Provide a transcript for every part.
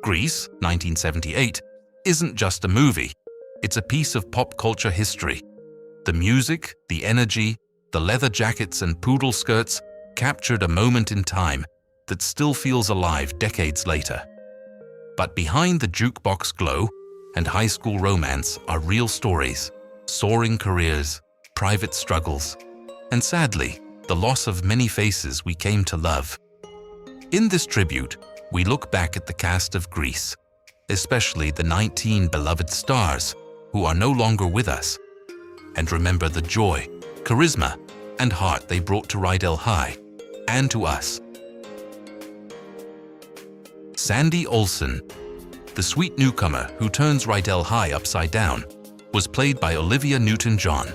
Grease, 1978, isn't just a movie. It's a piece of pop culture history. The music, the energy, the leather jackets and poodle skirts captured a moment in time that still feels alive decades later. But behind the jukebox glow and high school romance are real stories, soaring careers, private struggles, and sadly, the loss of many faces we came to love. In this tribute, we look back at the cast of Grease, especially the 19 beloved stars who are no longer with us, and remember the joy, charisma, and heart they brought to Rydell High and to us. Sandy Olsen, the sweet newcomer who turns Rydell High upside down, was played by Olivia Newton-John,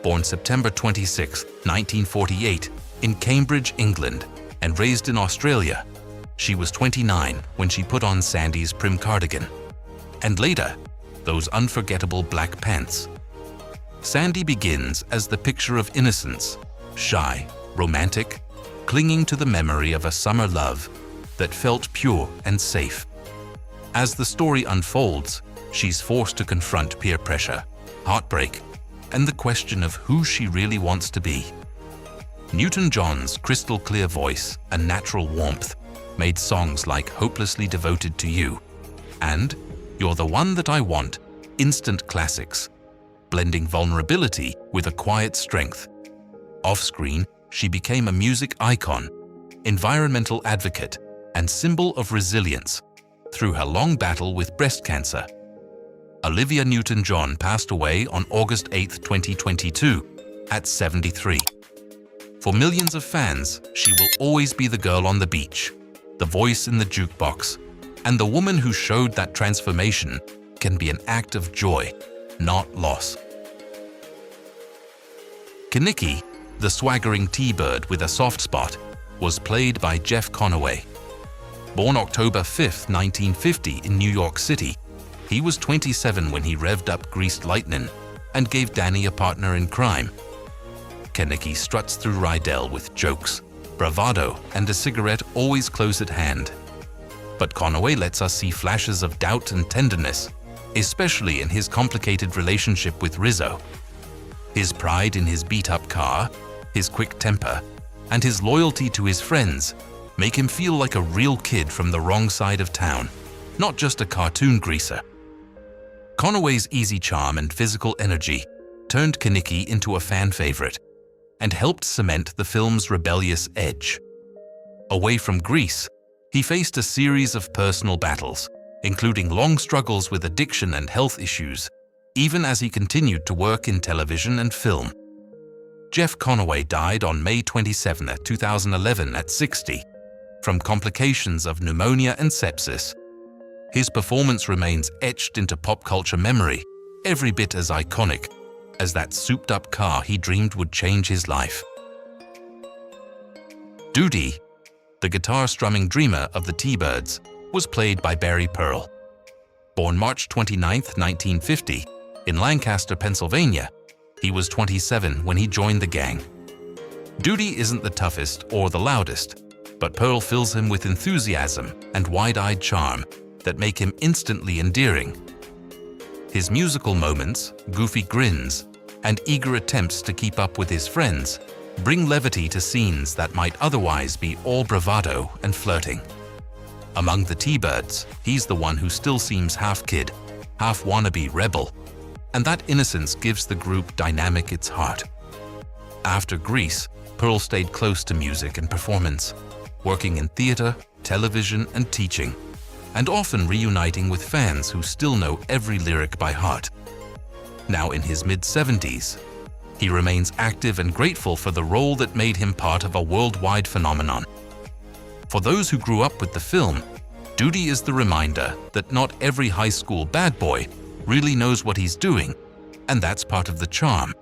born September 26, 1948, in Cambridge, England, and raised in Australia. She was 29 when she put on Sandy's prim cardigan, and later, those unforgettable black pants. Sandy begins as the picture of innocence, shy, romantic, clinging to the memory of a summer love that felt pure and safe. As the story unfolds, she's forced to confront peer pressure, heartbreak, and the question of who she really wants to be. Newton-John's crystal clear voice and natural warmth made songs like Hopelessly Devoted to You and You're the One That I Want instant classics, blending vulnerability with a quiet strength. Off-screen, she became a music icon, environmental advocate, and symbol of resilience through her long battle with breast cancer. Olivia Newton-John passed away on August 8, 2022, at 73. For millions of fans, she will always be the girl on the beach, the voice in the jukebox, and the woman who showed that transformation can be an act of joy, not loss. Kenickie, the swaggering T-bird with a soft spot, was played by Jeff Conaway. Born October 5, 1950 in New York City, he was 27 when he revved up Greased Lightnin' and gave Danny a partner in crime. Kenickie struts through Rydell with jokes, bravado, and a cigarette always close at hand. But Conaway lets us see flashes of doubt and tenderness, especially in his complicated relationship with Rizzo. His pride in his beat-up car, his quick temper, and his loyalty to his friends make him feel like a real kid from the wrong side of town, not just a cartoon greaser. Conaway's easy charm and physical energy turned Kenickie into a fan favorite and helped cement the film's rebellious edge. Away from Grease, he faced a series of personal battles, including long struggles with addiction and health issues, even as he continued to work in television and film. Jeff Conaway died on May 27, 2011 at 60, from complications of pneumonia and sepsis. His performance remains etched into pop culture memory, every bit as iconic as that souped-up car he dreamed would change his life. Didi, the guitar-strumming dreamer of the T-Birds, was played by Barry Pearl. Born March 29, 1950, in Lancaster, Pennsylvania, he was 27 when he joined the gang. Didi isn't the toughest or the loudest, but Pearl fills him with enthusiasm and wide-eyed charm that make him instantly endearing. His musical moments, goofy grins, and eager attempts to keep up with his friends bring levity to scenes that might otherwise be all bravado and flirting. Among the T-Birds, he's the one who still seems half kid, half wannabe rebel, and that innocence gives the group dynamic its heart. After Grease, Pearl stayed close to music and performance, working in theater, television, and teaching, and often reuniting with fans who still know every lyric by heart. Now in his mid-70s, he remains active and grateful for the role that made him part of a worldwide phenomenon. For those who grew up with the film, Didi is the reminder that not every high school bad boy really knows what he's doing, and that's part of the charm.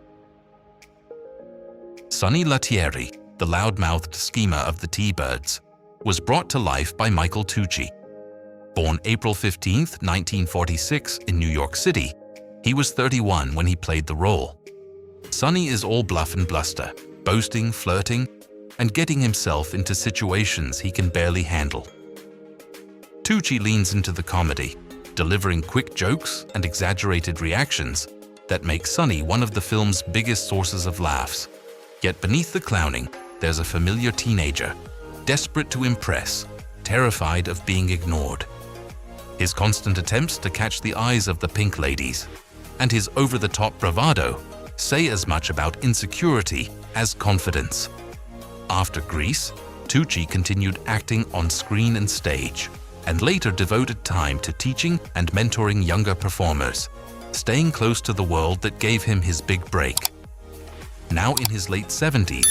Sonny Lettieri, the loud-mouthed schemer of the T-Birds, was brought to life by Michael Tucci. Born April 15, 1946 in New York City, he was 31 when he played the role. Sonny is all bluff and bluster, boasting, flirting, and getting himself into situations he can barely handle. Tucci leans into the comedy, delivering quick jokes and exaggerated reactions that make Sunny one of the film's biggest sources of laughs. Yet beneath the clowning, there's a familiar teenager, desperate to impress, terrified of being ignored. His constant attempts to catch the eyes of the pink ladies and his over-the-top bravado say as much about insecurity as confidence. After Grease, Tucci continued acting on screen and stage, and later devoted time to teaching and mentoring younger performers, staying close to the world that gave him his big break. Now in his late 70s,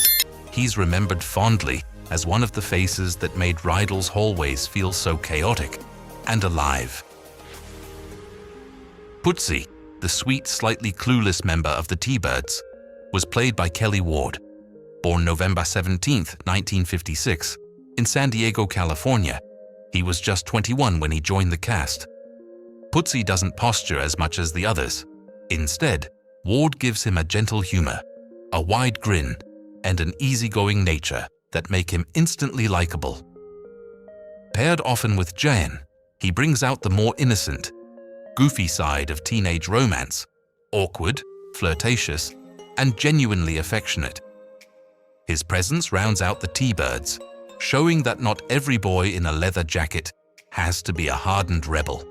he's remembered fondly as one of the faces that made Rydell's hallways feel so chaotic and alive. Putsy, the sweet, slightly clueless member of the T-Birds, was played by Kelly Ward. Born November 17, 1956, in San Diego, California, he was just 21 when he joined the cast. Putsy doesn't posture as much as the others. Instead, Ward gives him a gentle humor, a wide grin, and an easygoing nature that make him instantly likable. Paired often with Jan, he brings out the more innocent, goofy side of teenage romance, awkward, flirtatious, and genuinely affectionate. His presence rounds out the T-Birds, showing that not every boy in a leather jacket has to be a hardened rebel.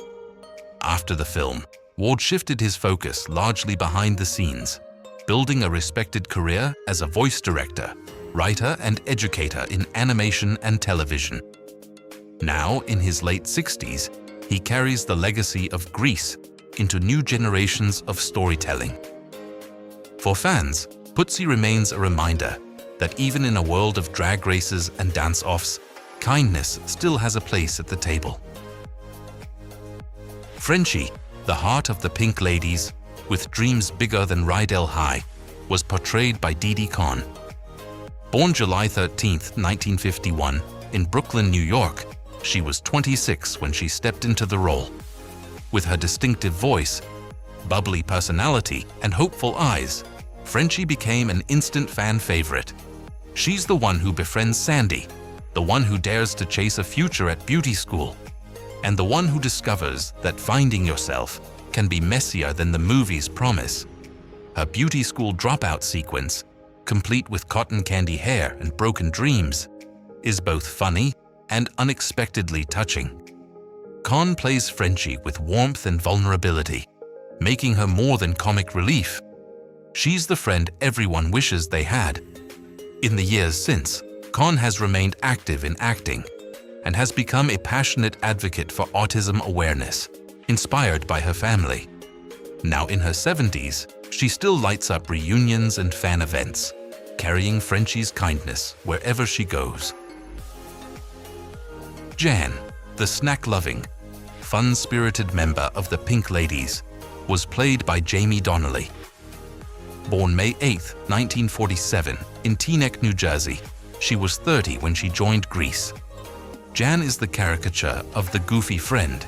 After the film, Ward shifted his focus largely behind the scenes, building a respected career as a voice director, writer, and educator in animation and television. Now, in his late 60s, he carries the legacy of Grease into new generations of storytelling. For fans, Putsy remains a reminder that even in a world of drag races and dance-offs, kindness still has a place at the table. Frenchie, the heart of the Pink Ladies, with dreams bigger than Rydell High, was portrayed by Didi Conn. Born July 13, 1951, in Brooklyn, New York, she was 26 when she stepped into the role. With her distinctive voice, bubbly personality, and hopeful eyes, Frenchie became an instant fan favorite. She's the one who befriends Sandy, the one who dares to chase a future at beauty school, and the one who discovers that finding yourself can be messier than the movies promise. Her beauty school dropout sequence, complete with cotton candy hair and broken dreams, is both funny and unexpectedly touching. Conn plays Frenchie with warmth and vulnerability, making her more than comic relief. She's the friend everyone wishes they had. In the years since, Conn has remained active in acting and has become a passionate advocate for autism awareness, inspired by her family. Now in her 70s, she still lights up reunions and fan events, carrying Frenchie's kindness wherever she goes. Jan, the snack-loving, fun-spirited member of the Pink Ladies, was played by Jamie Donnelly. Born May 8, 1947, in Teaneck, New Jersey, she was 30 when she joined Grease. Jan is the caricature of the goofy friend,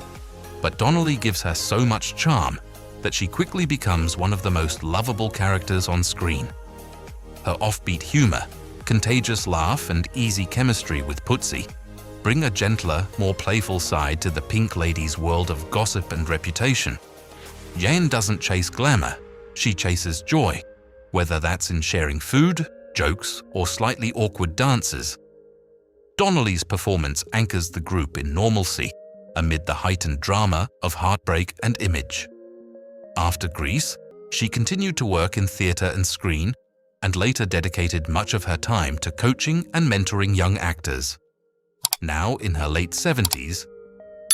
but Donnelly gives her so much charm that she quickly becomes one of the most lovable characters on screen. Her offbeat humor, contagious laugh, and easy chemistry with Putsy bring a gentler, more playful side to the Pink Ladies' world of gossip and reputation. Jan doesn't chase glamour, she chases joy, whether that's in sharing food, jokes, or slightly awkward dances. Donnelly's performance anchors the group in normalcy amid the heightened drama of heartbreak and image. After Grease, she continued to work in theater and screen, and later dedicated much of her time to coaching and mentoring young actors. Now, in her late 70s,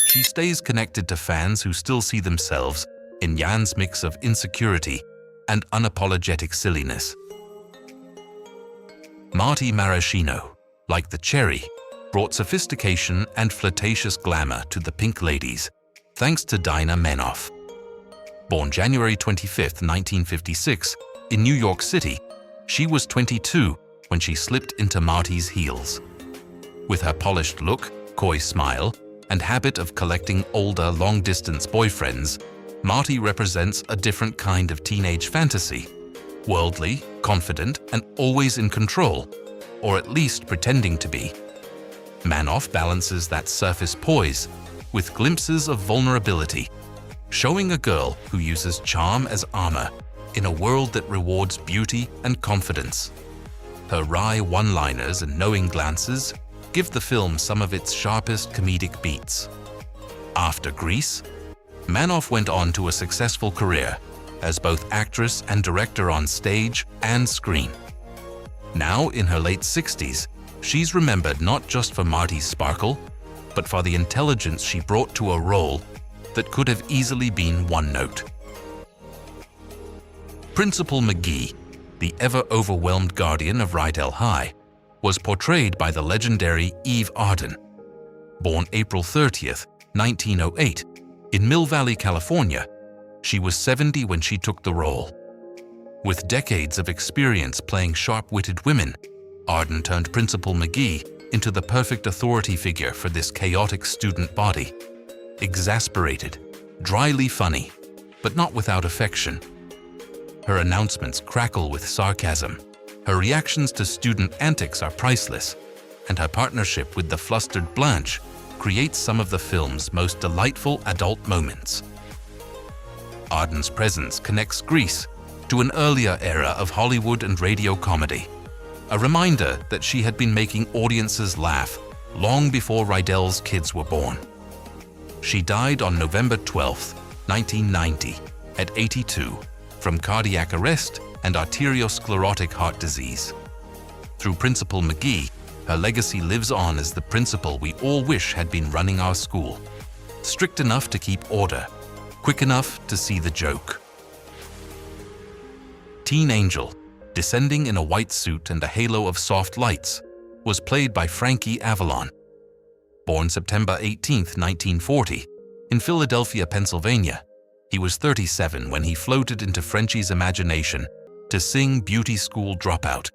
she stays connected to fans who still see themselves in Jan's mix of insecurity and unapologetic silliness. Marty Maraschino, like the Cherry, brought sophistication and flirtatious glamour to the Pink Ladies, thanks to Dinah Manoff. Born January 25, 1956, in New York City, she was 22 when she slipped into Marty's heels. With her polished look, coy smile, and habit of collecting older, long-distance boyfriends, Marty represents a different kind of teenage fantasy. Worldly, confident, and always in control, or at least pretending to be. Manoff balances that surface poise with glimpses of vulnerability, showing a girl who uses charm as armor in a world that rewards beauty and confidence. Her wry one-liners and knowing glances give the film some of its sharpest comedic beats. After Grease, Manoff went on to a successful career as both actress and director on stage and screen. Now, in her late 60s, she's remembered not just for Marty's sparkle, but for the intelligence she brought to a role that could have easily been one note. Principal McGee, the ever-overwhelmed guardian of Rydell High, was portrayed by the legendary Eve Arden. Born April 30th, 1908, in Mill Valley, California, she was 70 when she took the role. With decades of experience playing sharp-witted women, Arden turned Principal McGee into the perfect authority figure for this chaotic student body. Exasperated, dryly funny, but not without affection. Her announcements crackle with sarcasm, her reactions to student antics are priceless, and her partnership with the flustered Blanche creates some of the film's most delightful adult moments. Arden's presence connects Grease to an earlier era of Hollywood and radio comedy, a reminder that she had been making audiences laugh long before Rydell's kids were born. She died on November 12, 1990, at 82, from cardiac arrest and arteriosclerotic heart disease. Through Principal McGee, her legacy lives on as the principal we all wish had been running our school. Strict enough to keep order, quick enough to see the joke. Teen Angel, descending in a white suit and a halo of soft lights, was played by Frankie Avalon. Born September 18, 1940, in Philadelphia, Pennsylvania, he was 37 when he floated into Frenchie's imagination to sing Beauty School Dropout.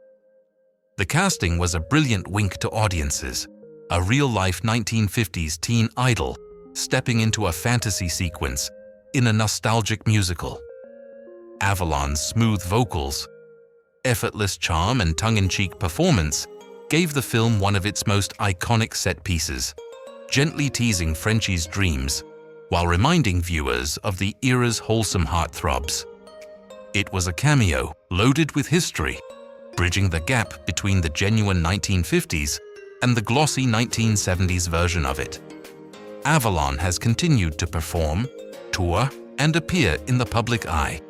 The casting was a brilliant wink to audiences, a real-life 1950s teen idol stepping into a fantasy sequence in a nostalgic musical. Avalon's smooth vocals, effortless charm and tongue-in-cheek performance gave the film one of its most iconic set pieces, gently teasing Frenchie's dreams while reminding viewers of the era's wholesome heartthrobs. It was a cameo loaded with history, bridging the gap between the genuine 1950s and the glossy 1970s version of it. Avalon has continued to perform, tour, and appear in the public eye,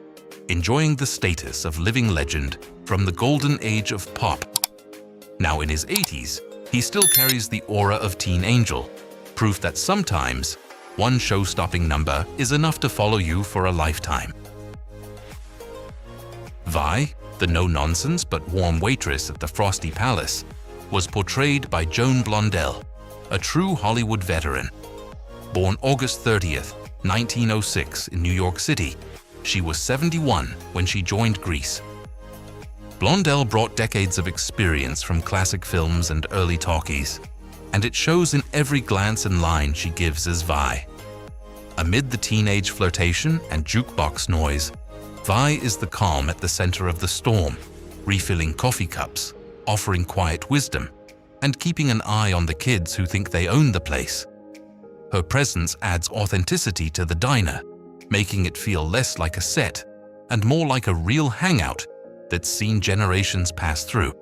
enjoying the status of living legend from the golden age of pop. Now in his 80s, he still carries the aura of Teen Angel, proof that sometimes one show-stopping number is enough to follow you for a lifetime. Vi, the no-nonsense but warm waitress at the Frosty Palace, was portrayed by Joan Blondell, a true Hollywood veteran. Born August 30th, 1906 in New York City, she was 71 when she joined Grease. Blondell brought decades of experience from classic films and early talkies, and it shows in every glance and line she gives as Vi. Amid the teenage flirtation and jukebox noise, Vi is the calm at the center of the storm, refilling coffee cups, offering quiet wisdom, and keeping an eye on the kids who think they own the place. Her presence adds authenticity to the diner, making it feel less like a set and more like a real hangout that's seen generations pass through.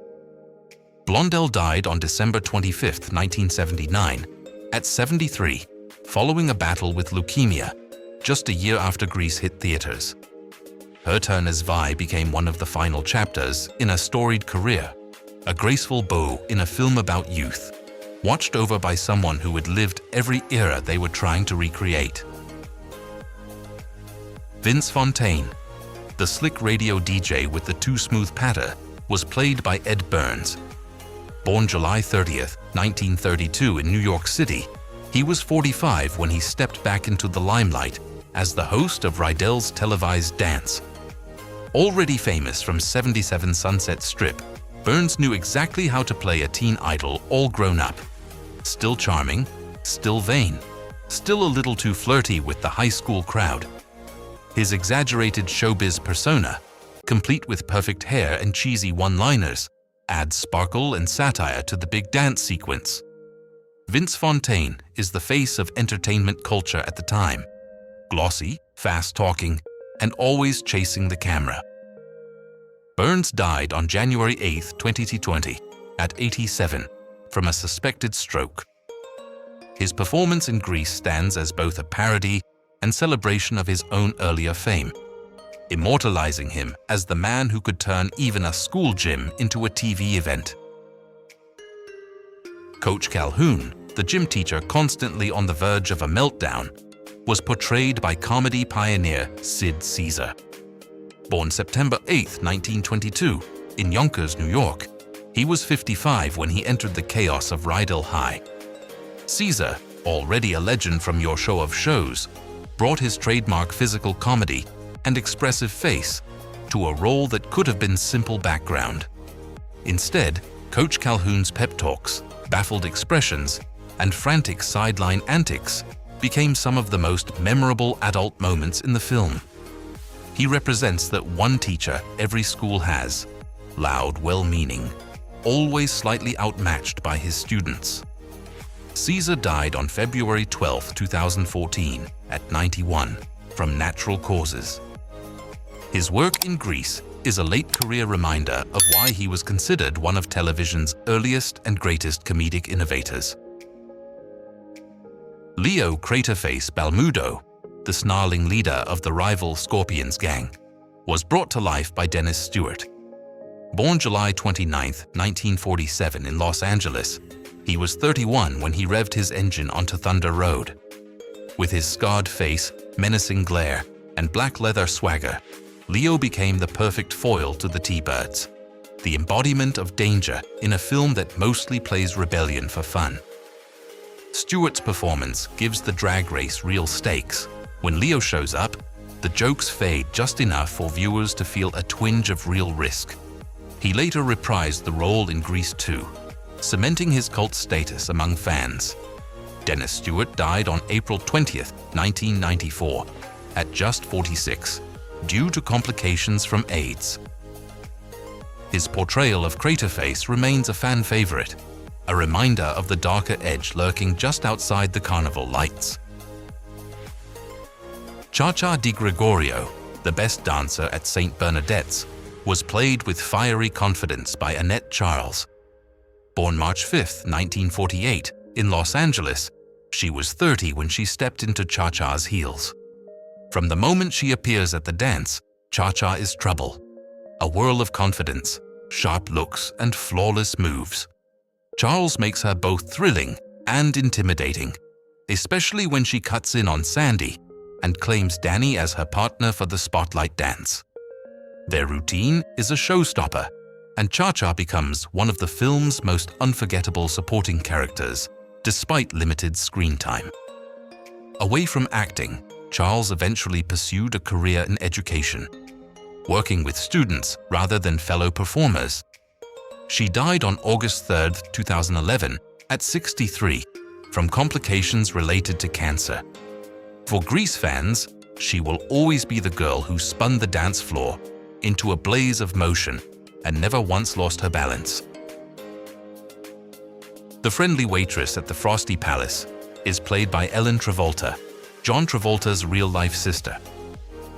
Blondell died on December 25, 1979, at 73, following a battle with leukemia, just a year after Grease hit theaters. Her turn as Vi became one of the final chapters in a storied career, a graceful bow in a film about youth, watched over by someone who had lived every era they were trying to recreate. Vince Fontaine, the slick radio DJ with the too smooth patter, was played by Ed Burns. Born July 30th, 1932 in New York City, he was 45 when he stepped back into the limelight as the host of Rydell's televised dance. Already famous from 77 Sunset Strip, Burns knew exactly how to play a teen idol all grown up. Still charming, still vain, still a little too flirty with the high school crowd. His exaggerated showbiz persona, complete with perfect hair and cheesy one-liners, adds sparkle and satire to the big dance sequence. Vince Fontaine is the face of entertainment culture at the time. Glossy, fast-talking, and always chasing the camera. Burns died on January 8, 2020, at 87, from a suspected stroke. His performance in Grease stands as both a parody and celebration of his own earlier fame, immortalizing him as the man who could turn even a school gym into a TV event. Coach Calhoun, the gym teacher constantly on the verge of a meltdown, was portrayed by comedy pioneer Sid Caesar. Born September 8, 1922, in Yonkers, New York, he was 55 when he entered the chaos of Rydell High. Caesar, already a legend from Your Show of Shows, brought his trademark physical comedy and expressive face to a role that could have been simple background. Instead, Coach Calhoun's pep talks, baffled expressions, and frantic sideline antics became some of the most memorable adult moments in the film. He represents that one teacher every school has, loud, well-meaning, always slightly outmatched by his students. Caesar died on February 12, 2014, at 91, from natural causes. His work in Grease is a late-career reminder of why he was considered one of television's earliest and greatest comedic innovators. Leo Craterface Balmudo, the snarling leader of the rival Scorpions gang, was brought to life by Dennis Stewart. Born July 29, 1947 in Los Angeles, he was 31 when he revved his engine onto Thunder Road. With his scarred face, menacing glare, and black leather swagger, Leo became the perfect foil to the T-Birds, the embodiment of danger in a film that mostly plays rebellion for fun. Stewart's performance gives the drag race real stakes. When Leo shows up, the jokes fade just enough for viewers to feel a twinge of real risk. He later reprised the role in Grease 2, cementing his cult status among fans. Dennis Stewart died on April 20, 1994, at just 46, due to complications from AIDS. His portrayal of Craterface remains a fan favorite, a reminder of the darker edge lurking just outside the carnival lights. Cha-Cha Di Gregorio, the best dancer at St. Bernadette's, was played with fiery confidence by Annette Charles. Born March 5, 1948, in Los Angeles, she was 30 when she stepped into Cha-Cha's heels. From the moment she appears at the dance, Cha-Cha is trouble. A whirl of confidence, sharp looks, and flawless moves. Charles makes her both thrilling and intimidating, especially when she cuts in on Sandy and claims Danny as her partner for the spotlight dance. Their routine is a showstopper, and Cha-Cha becomes one of the film's most unforgettable supporting characters, despite limited screen time. Away from acting, Charles eventually pursued a career in education, working with students rather than fellow performers. She died on August 3, 2011, at 63, from complications related to cancer. For Grease fans, she will always be the girl who spun the dance floor into a blaze of motion and never once lost her balance. The friendly waitress at the Frosty Palace is played by Ellen Travolta, John Travolta's real-life sister.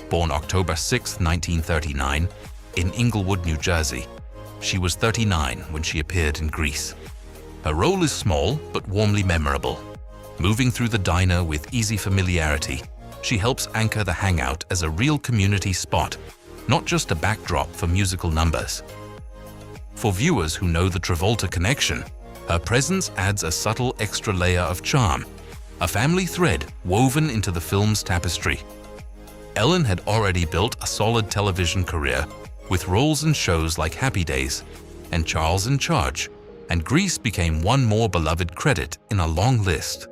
Born October 6, 1939, in Inglewood, New Jersey, she was 39 when she appeared in Grease. Her role is small but warmly memorable. Moving through the diner with easy familiarity, she helps anchor the hangout as a real community spot, not just a backdrop for musical numbers. For viewers who know the Travolta connection, her presence adds a subtle extra layer of charm, a family thread woven into the film's tapestry. Ellen had already built a solid television career with roles in shows like Happy Days and Charles in Charge, and Grease became one more beloved credit in a long list.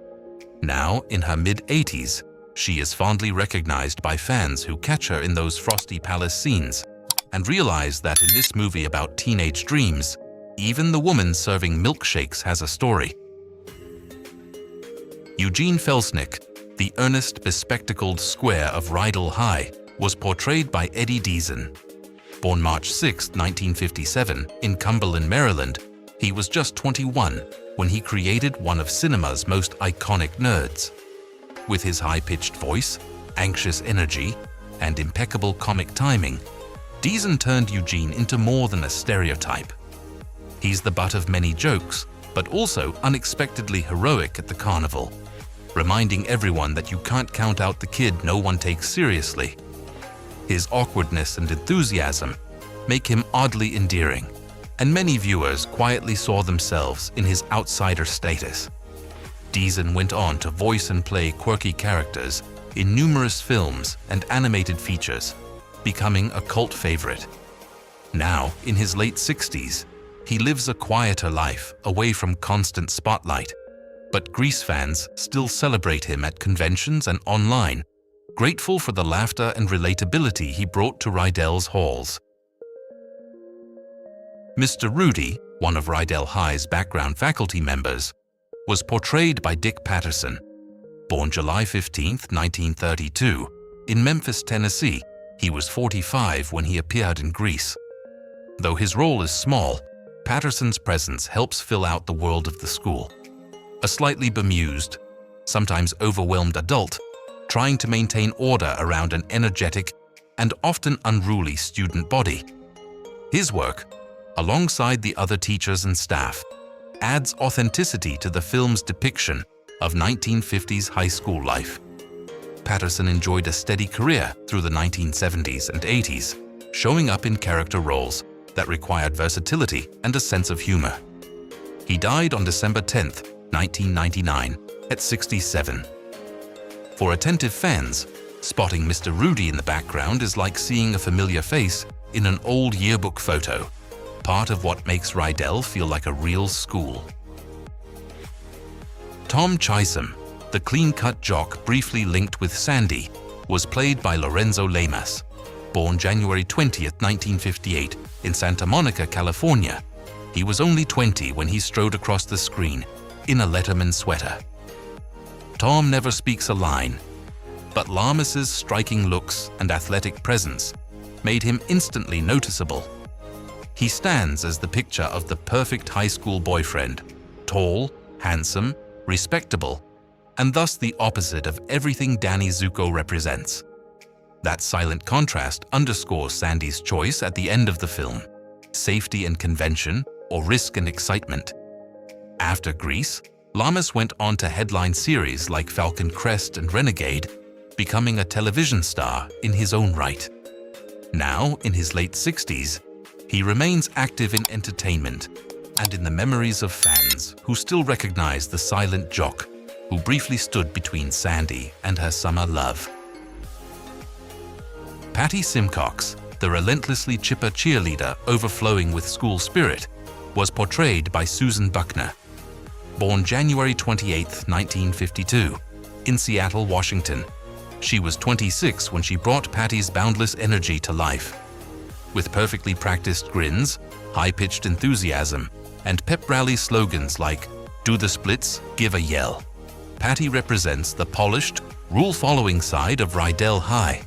Now, in her mid-80s, she is fondly recognized by fans who catch her in those Frosty Palace scenes and realize that in this movie about teenage dreams, even the woman serving milkshakes has a story. Eugene Felsnick, the earnest, bespectacled square of Rydell High, was portrayed by Eddie Deason. Born March 6, 1957, in Cumberland, Maryland, He was just 21 when he created one of cinema's most iconic nerds. With his high-pitched voice, anxious energy, and impeccable comic timing, Didi turned Eugene into more than a stereotype. He's the butt of many jokes, but also unexpectedly heroic at the carnival, reminding everyone that you can't count out the kid no one takes seriously. His awkwardness and enthusiasm make him oddly endearing, and many viewers quietly saw themselves in his outsider status. Didi went on to voice and play quirky characters in numerous films and animated features, becoming a cult favorite. Now, in his late 60s, he lives a quieter life away from constant spotlight, but Grease fans still celebrate him at conventions and online, grateful for the laughter and relatability he brought to Rydell's halls. Mr. Rudy, one of Rydell High's background faculty members, was portrayed by Dick Patterson. Born July 15, 1932, in Memphis, Tennessee, he was 45 when he appeared in Grease. Though his role is small, Patterson's presence helps fill out the world of the school. A slightly bemused, sometimes overwhelmed adult, trying to maintain order around an energetic and often unruly student body. His work, alongside the other teachers and staff, adds authenticity to the film's depiction of 1950s high school life. Patterson enjoyed a steady career through the 1970s and 80s, showing up in character roles that required versatility and a sense of humor. He died on December 10, 1999, at 67. For attentive fans, spotting Mr. Rudy in the background is like seeing a familiar face in an old yearbook photo, part of what makes Rydell feel like a real school. Tom Chisholm, the clean-cut jock briefly linked with Sandy, was played by Lorenzo Lamas. Born January 20, 1958, in Santa Monica, California, he was only 20 when he strode across the screen in a Letterman sweater. Tom never speaks a line, but Lamas's striking looks and athletic presence made him instantly noticeable. He stands as the picture of the perfect high school boyfriend, tall, handsome, respectable, and thus the opposite of everything Danny Zuko represents. That silent contrast underscores Sandy's choice at the end of the film: safety and convention, or risk and excitement. After Grease, Lamas went on to headline series like Falcon Crest and Renegade, becoming a television star in his own right. Now, in his late 60s, he remains active in entertainment and in the memories of fans who still recognize the silent jock who briefly stood between Sandy and her summer love. Patty Simcox, the relentlessly chipper cheerleader overflowing with school spirit, was portrayed by Susan Buckner. Born January 28, 1952, in Seattle, Washington, she was 26 when she brought Patty's boundless energy to life. With perfectly practiced grins, high-pitched enthusiasm, and pep rally slogans like "Do the splits, give a yell," Patty represents the polished, rule-following side of Rydell High.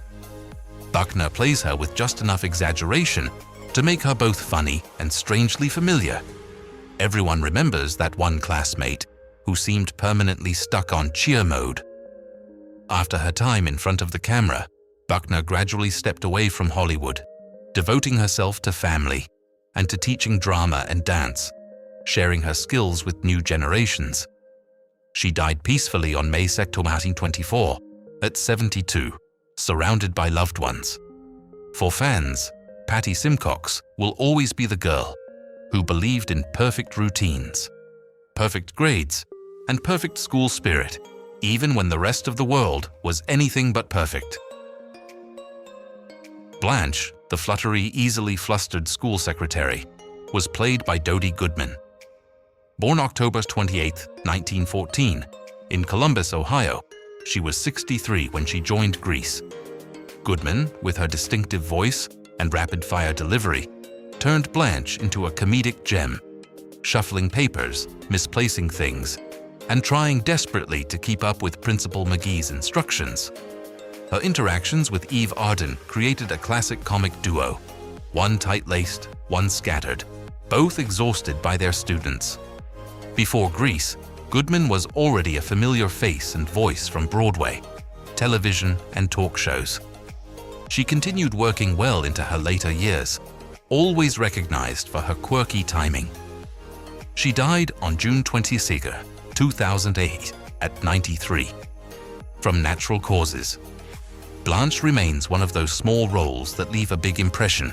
Buckner plays her with just enough exaggeration to make her both funny and strangely familiar. Everyone remembers that one classmate who seemed permanently stuck on cheer mode. After her time in front of the camera, Buckner gradually stepped away from Hollywood, devoting herself to family and to teaching drama and dance, sharing her skills with new generations. She died peacefully on May 2, 2024, at 72, surrounded by loved ones. For fans, Patty Simcox will always be the girl who believed in perfect routines, perfect grades, and perfect school spirit, even when the rest of the world was anything but perfect. Blanche, the fluttery, easily flustered school secretary, was played by Dodi Goodman. Born October 28, 1914, in Columbus, Ohio, she was 63 when she joined Grease. Goodman, with her distinctive voice and rapid-fire delivery, turned Blanche into a comedic gem, shuffling papers, misplacing things, and trying desperately to keep up with Principal McGee's instructions. Her interactions with Arden created a classic comic duo, one tight-laced, one scattered, both exhausted by their students. Before Grease, Goodman was already a familiar face and voice from Broadway, television, and talk shows. She continued working well into her later years, always recognized for her quirky timing. She died on June 26, 2008, at 93, from natural causes. Blanche remains one of those small roles that leave a big impression,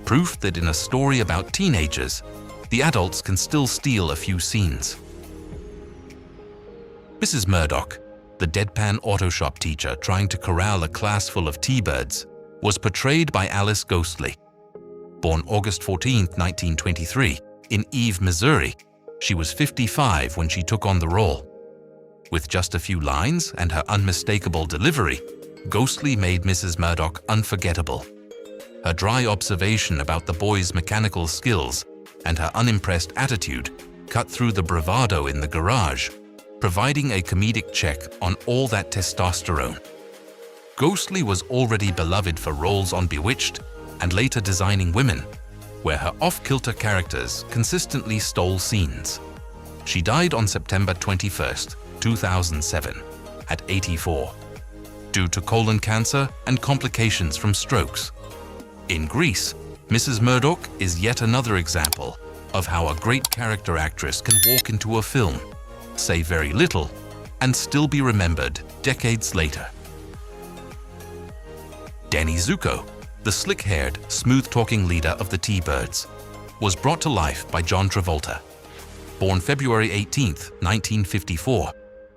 proof that in a story about teenagers, the adults can still steal a few scenes. Mrs. Murdoch, the deadpan auto shop teacher trying to corral a class full of T-birds, was portrayed by Alice Ghostly. Born August 14, 1923, in Eve, Missouri, she was 55 when she took on the role. With just a few lines and her unmistakable delivery, Ghostly made Mrs. Murdoch unforgettable. Her dry observation about the boy's mechanical skills and her unimpressed attitude cut through the bravado in the garage, providing a comedic check on all that testosterone. Ghostly was already beloved for roles on Bewitched and later Designing Women, where her off-kilter characters consistently stole scenes. She died on September 21, 2007, at 84, due to colon cancer and complications from strokes. In Grease, Mrs. Murdoch is yet another example of how a great character actress can walk into a film, say very little, and still be remembered decades later. Danny Zuko, the slick-haired, smooth-talking leader of the T-Birds, was brought to life by John Travolta. Born February 18, 1954,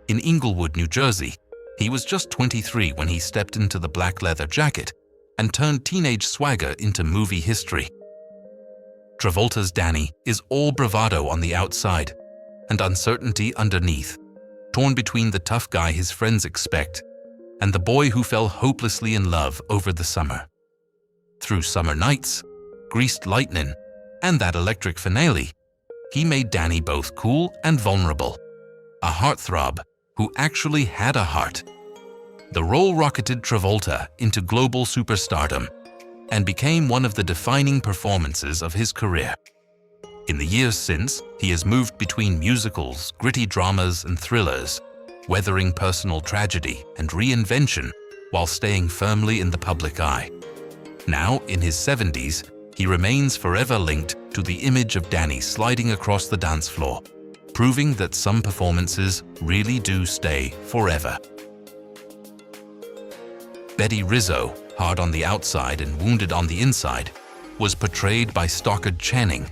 in Inglewood, New Jersey, he was just 23 when he stepped into the black leather jacket and turned teenage swagger into movie history. Travolta's Danny is all bravado on the outside and uncertainty underneath, torn between the tough guy his friends expect and the boy who fell hopelessly in love over the summer. Through Summer Nights, Greased Lightning, and that electric finale, he made Danny both cool and vulnerable, a heartthrob who actually had a heart. The role rocketed Travolta into global superstardom and became one of the defining performances of his career. In the years since, he has moved between musicals, gritty dramas, and thrillers, weathering personal tragedy and reinvention while staying firmly in the public eye. Now, in his 70s, he remains forever linked to the image of Danny sliding across the dance floor, proving that some performances really do stay forever. Betty Rizzo, hard on the outside and wounded on the inside, was portrayed by Stockard Channing.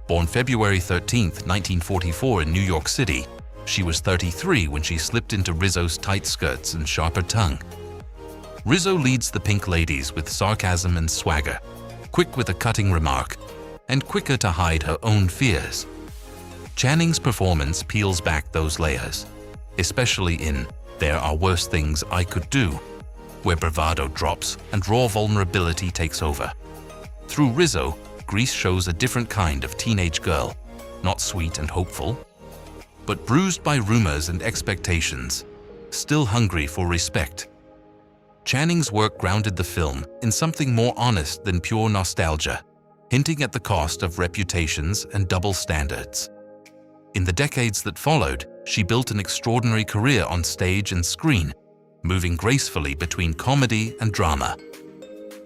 Born February 13, 1944 in New York City, she was 33 when she slipped into Rizzo's tight skirts and sharper tongue. Rizzo leads the Pink Ladies with sarcasm and swagger, quick with a cutting remark, and quicker to hide her own fears. Channing's performance peels back those layers, especially in There Are Worse Things I Could Do, where bravado drops and raw vulnerability takes over. Through Rizzo, Grease shows a different kind of teenage girl, not sweet and hopeful, but bruised by rumors and expectations, still hungry for respect. Channing's work grounded the film in something more honest than pure nostalgia, hinting at the cost of reputations and double standards. In the decades that followed, she built an extraordinary career on stage and screen, moving gracefully between comedy and drama.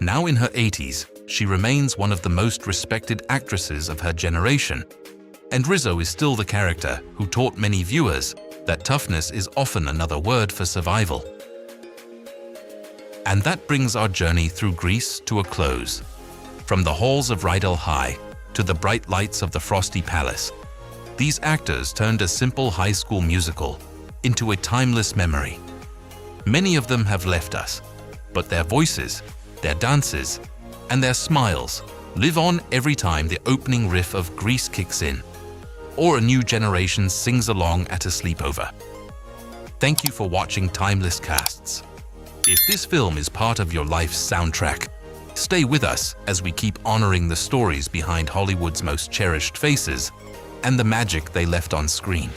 Now in her 80s, she remains one of the most respected actresses of her generation, and Rizzo is still the character who taught many viewers that toughness is often another word for survival. And that brings our journey through Grease to a close. From the halls of Rydell High to the bright lights of the Frosty Palace, these actors turned a simple high school musical into a timeless memory. Many of them have left us, but their voices, their dances, and their smiles live on every time the opening riff of Grease kicks in, or a new generation sings along at a sleepover. Thank you for watching Timeless Casts. If this film is part of your life's soundtrack, stay with us as we keep honoring the stories behind Hollywood's most cherished faces and the magic they left on screen.